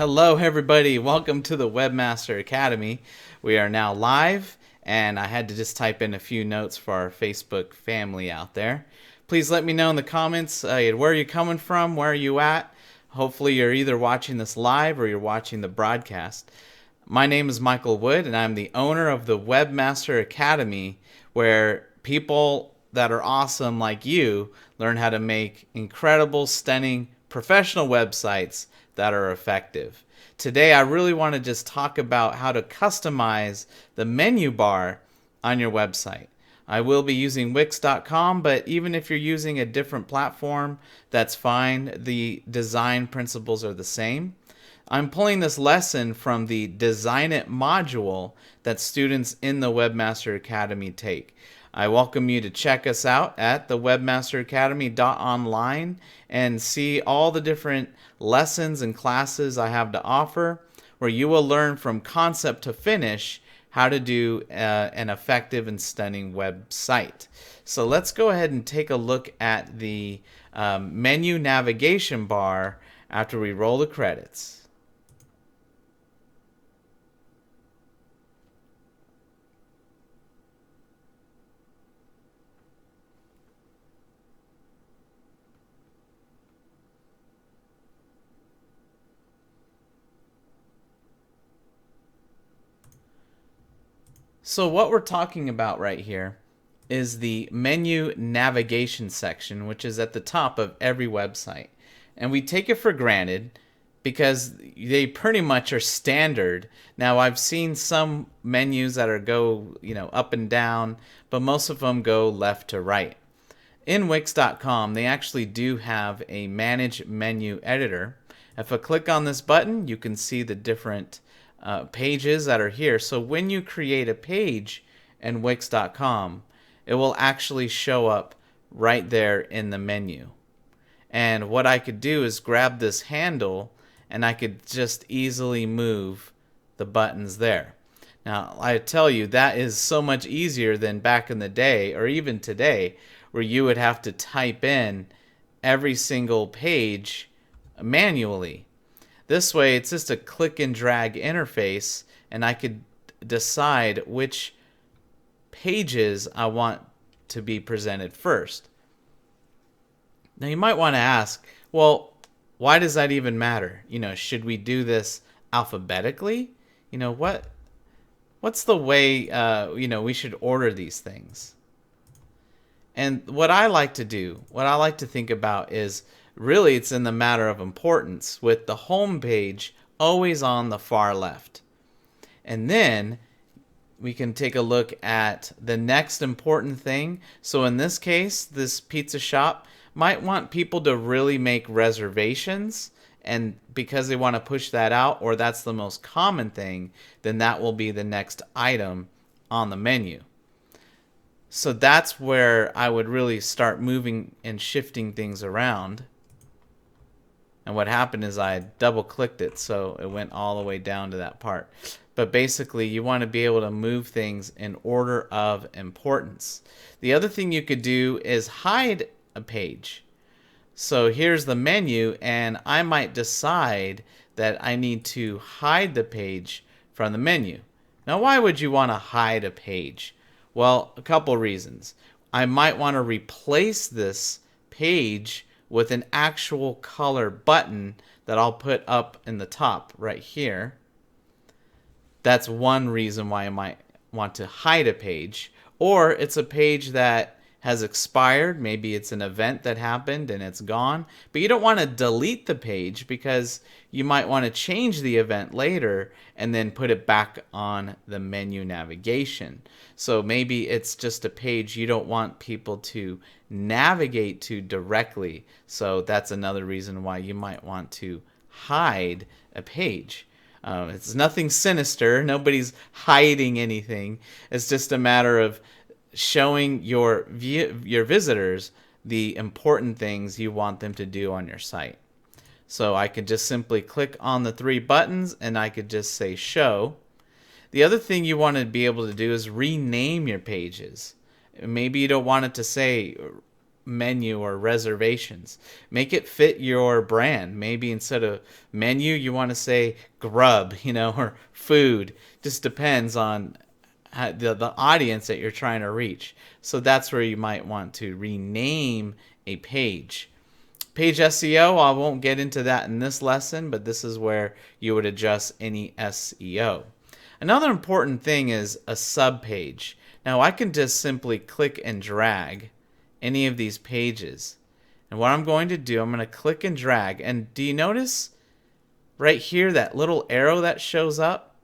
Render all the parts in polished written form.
Hello, everybody. Welcome to the Webmaster Academy. We are now live, and I had to just type in a few notes for our Facebook family out there. Please let me know in the comments where you're coming from, where are you at. Hopefully, you're either watching this live or you're watching the broadcast. My name is Michael Wood, and I'm the owner of the Webmaster Academy, where people that are awesome like you learn how to make incredible, stunning, professional websites that are effective. Today, I really want to just talk about how to customize the menu bar on your website. I will be using Wix.com, but even if you're using a different platform, that's fine. The design principles are the same. I'm pulling this lesson from the Design It module that students in the Webmaster Academy take. I welcome you to check us out at the webmasteracademy.online and see all the different lessons and classes I have to offer, where you will learn from concept to finish how to do an effective and stunning website. So let's go ahead and take a look at the menu navigation bar after we roll the credits. So what we're talking about right here is the menu navigation section, which is at the top of every website. And we take it for granted because they pretty much are standard. Now, I've seen some menus that are go, up and down, but most of them go left to right. In Wix.com, they actually do have a manage menu editor. If I click on this button, you can see the different pages that are here. So when you create a page in Wix.com, it will actually show up right there in the menu. And what I could do is grab this handle and I could just easily move the buttons there. Now, I tell you, that is so much easier than back in the day or even today, where you would have to type in every single page manually. This way, it's just a click and drag interface, and I could decide which pages I want to be presented first. Now, you might want to ask, well, why does that even matter? Should we do this alphabetically? What's the way, we should order these things? And what I like to think about is really it's in the matter of importance, with the home page always on the far left. And then we can take a look at the next important thing. So in this case, this pizza shop might want people to really make reservations, and because they want to push that out, or that's the most common thing, then that will be the next item on the menu. So that's where I would really start moving and shifting things around. And what happened is I double clicked it, so it went all the way down to that part. But basically, you want to be able to move things in order of importance. The other thing you could do is hide a page. So here's the menu, and I might decide that I need to hide the page from the menu. Now, why would you want to hide a page? Well, a couple reasons. I might want to replace this page with an actual color button that I'll put up in the top right here. That's one reason why I might want to hide a page. Or it's a page that has expired. Maybe it's an event that happened and it's gone. But you don't want to delete the page because you might want to change the event later and then put it back on the menu navigation. So maybe it's just a page you don't want people to navigate to directly. So that's another reason why you might want to hide a page. It's nothing sinister. Nobody's hiding anything. It's just a matter of showing your visitors the important things you want them to do on your site. So I could just simply click on the three buttons and I could just say show. The other thing you want to be able to do is rename your pages. Maybe you don't want it to say menu or reservations. Make it fit your brand. Maybe instead of menu, you want to say grub, or food. Just depends on the audience that you're trying to reach. So that's where you might want to rename a page. Page SEO, I won't get into that in this lesson, but this is where you would adjust any SEO. Another important thing is a subpage. Now I can just simply click and drag any of these pages. And what I'm going to do, I'm going to click and drag. And do you notice right here that little arrow that shows up?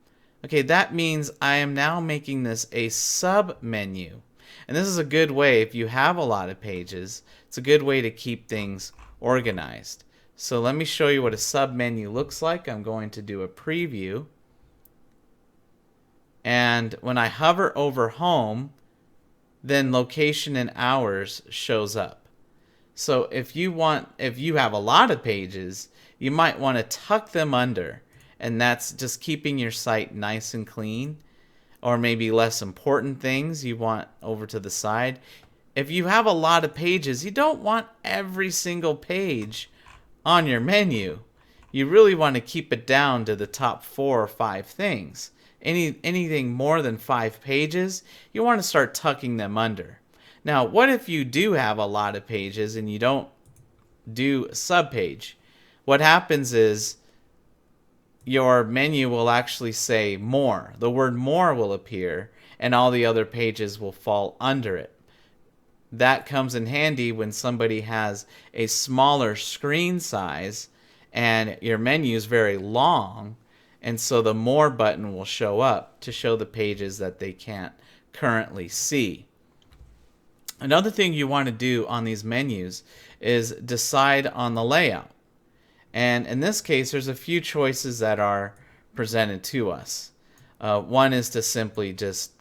Okay, that means I am now making this a sub menu. And this is a good way, if you have a lot of pages, it's a good way to keep things organized. So let me show you what a sub menu looks like. I'm going to do a preview. And when I hover over home, then location and hours shows up. So if you have a lot of pages, you might want to tuck them under, and that's just keeping your site nice and clean. Or maybe less important things you want over to the side. If you have a lot of pages, you don't want every single page on your menu. You really want to keep it down to the top 4 or 5 things. Anything more than 5 pages, you want to start tucking them under. Now, what if you do have a lot of pages and you don't do a subpage? What happens is your menu will actually say more. The word more will appear and all the other pages will fall under it. That comes in handy when somebody has a smaller screen size and your menu is very long, and so the more button will show up to show the pages that they can't currently see. Another thing you want to do on these menus is decide on the layout. And in this case, there's a few choices that are presented to us. One is to simply just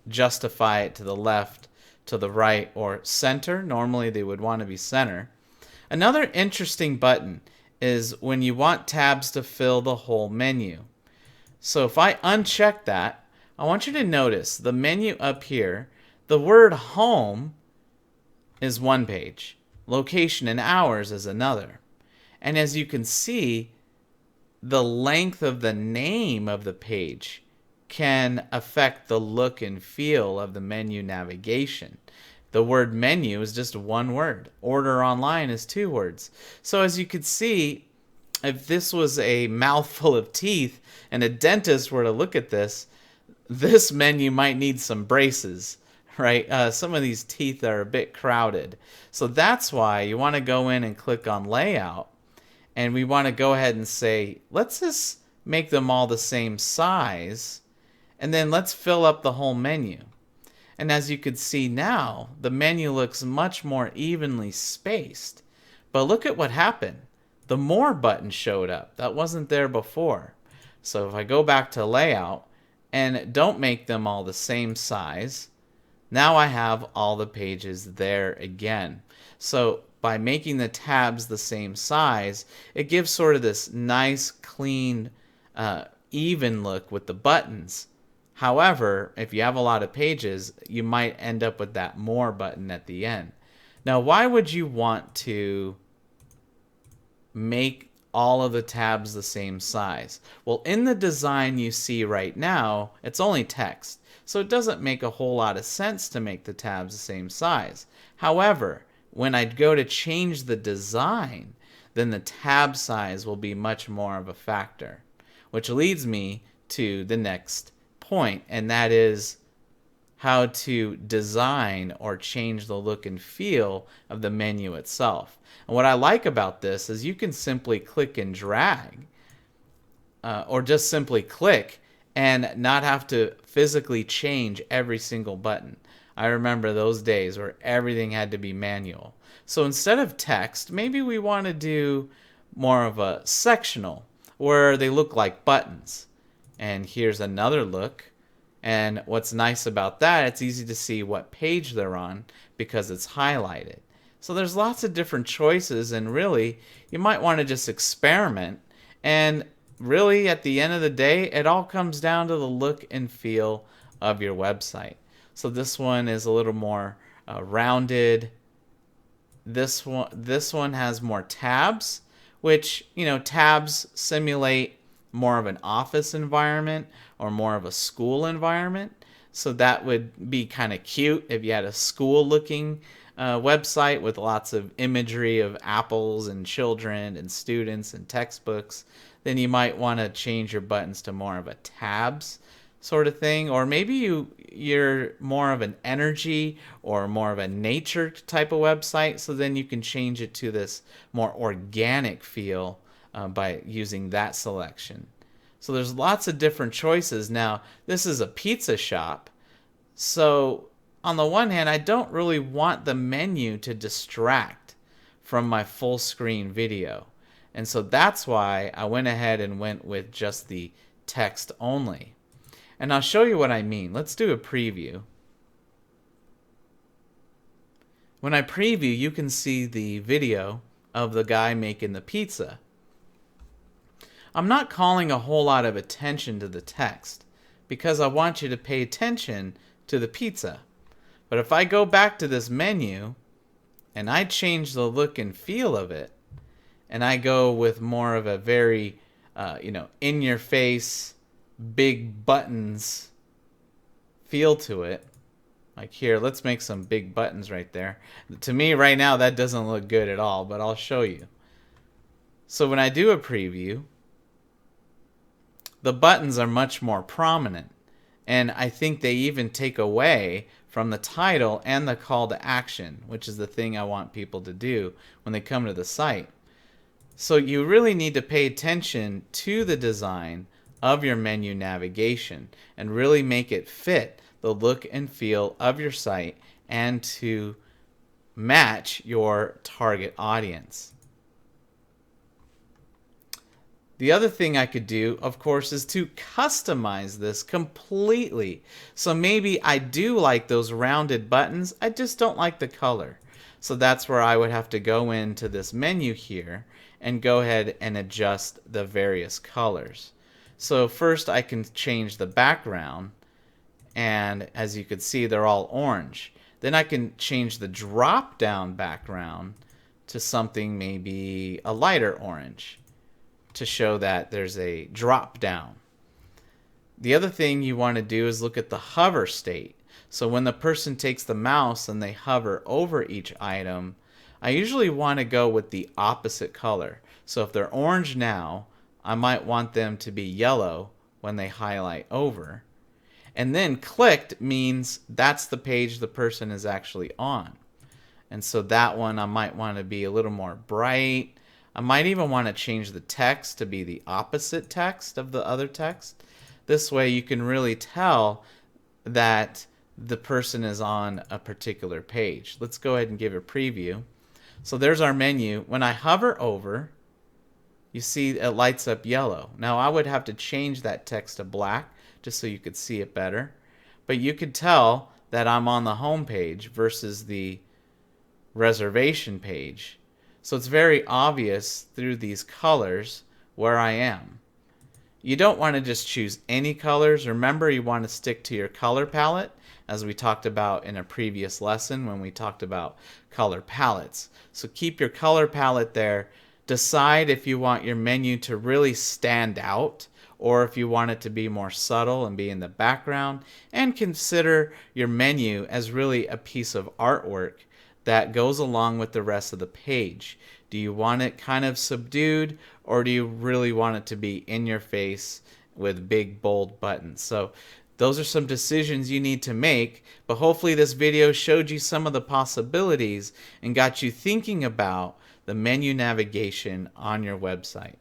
justify it to the left, to the right, or center. Normally they would want to be center. Another interesting button is when you want tabs to fill the whole menu. So if I uncheck that, I want you to notice the menu up here, the word home is one page, location and hours is another. And as you can see, the length of the name of the page can affect the look and feel of the menu navigation. The word menu is just one word. Order online is 2 words. So as you can see, if this was a mouthful of teeth and a dentist were to look at this menu might need some braces, right? Some of these teeth are a bit crowded. So that's why you want to go in and click on layout. And we want to go ahead and say, let's just make them all the same size. And then let's fill up the whole menu. And as you can see now, the menu looks much more evenly spaced. But look at what happened. The more button showed up. That wasn't there before. So if I go back to layout and don't make them all the same size, now I have all the pages there again. So by making the tabs the same size, it gives sort of this nice, clean, even look with the buttons. However, if you have a lot of pages, you might end up with that more button at the end. Now, why would you want to make all of the tabs the same size? Well, in the design you see right now, it's only text. So it doesn't make a whole lot of sense to make the tabs the same size. However, when I go to change the design, then the tab size will be much more of a factor. Which leads me to the next point, and that is how to design or change the look and feel of the menu itself. And what I like about this is you can simply click and drag, or just simply click and not have to physically change every single button. I remember those days where everything had to be manual. So instead of text, maybe we want to do more of a sectional where they look like buttons. And here's another look. And what's nice about that, it's easy to see what page they're on because it's highlighted. So there's lots of different choices, and really, you might want to just experiment. And really, at the end of the day, it all comes down to the look and feel of your website. So this one is a little more rounded, This one has more tabs, which, tabs simulate more of an office environment or more of a school environment. So that would be kind of cute if you had a school looking website with lots of imagery of apples and children and students and textbooks. Then you might want to change your buttons to more of a tabs sort of thing. Or maybe you're more of an energy or more of a nature type of website, so then you can change it to this more organic feel by using that selection. So there's lots of different choices. Now, this is a pizza shop, so on the one hand, I don't really want the menu to distract from my full screen video. And so that's why I went ahead and went with just the text only. And I'll show you what I mean. Let's do a preview. When I preview, you can see the video of the guy making the pizza. I'm not calling a whole lot of attention to the text because I want you to pay attention to the pizza. But if I go back to this menu and I change the look and feel of it, and I go with more of a very, in your face, big buttons feel to it. Like here, let's make some big buttons right there. To me right now that doesn't look good at all, but I'll show you. So when I do a preview, the buttons are much more prominent, and I think they even take away from the title and the call to action, which is the thing I want people to do when they come to the site. So you really need to pay attention to the design of your menu navigation and really make it fit the look and feel of your site and to match your target audience. The other thing I could do, of course, is to customize this completely. So maybe I do like those rounded buttons, I just don't like the color. So that's where I would have to go into this menu here and go ahead and adjust the various colors. So first I can change the background, and as you can see they're all orange. Then I can change the drop down background to something maybe a lighter orange to show that there's a drop down. The other thing you want to do is look at the hover state. So when the person takes the mouse and they hover over each item, I usually want to go with the opposite color. So if they're orange now, I might want them to be yellow when they highlight over. And then clicked means that's the page the person is actually on. And so that one I might want to be a little more bright. I might even want to change the text to be the opposite text of the other text. This way you can really tell that the person is on a particular page. Let's go ahead and give a preview. So there's our menu. When I hover over, you see it lights up yellow. Now I would have to change that text to black just so you could see it better. But you could tell that I'm on the home page versus the reservation page. So it's very obvious through these colors where I am. You don't want to just choose any colors. Remember, you want to stick to your color palette, as we talked about in a previous lesson when we talked about color palettes. So keep your color palette there. Decide if you want your menu to really stand out or if you want it to be more subtle and be in the background. And consider your menu as really a piece of artwork that goes along with the rest of the page. Do you want it kind of subdued, or do you really want it to be in your face with big bold buttons? So those are some decisions you need to make, but hopefully this video showed you some of the possibilities and got you thinking about the menu navigation on your website.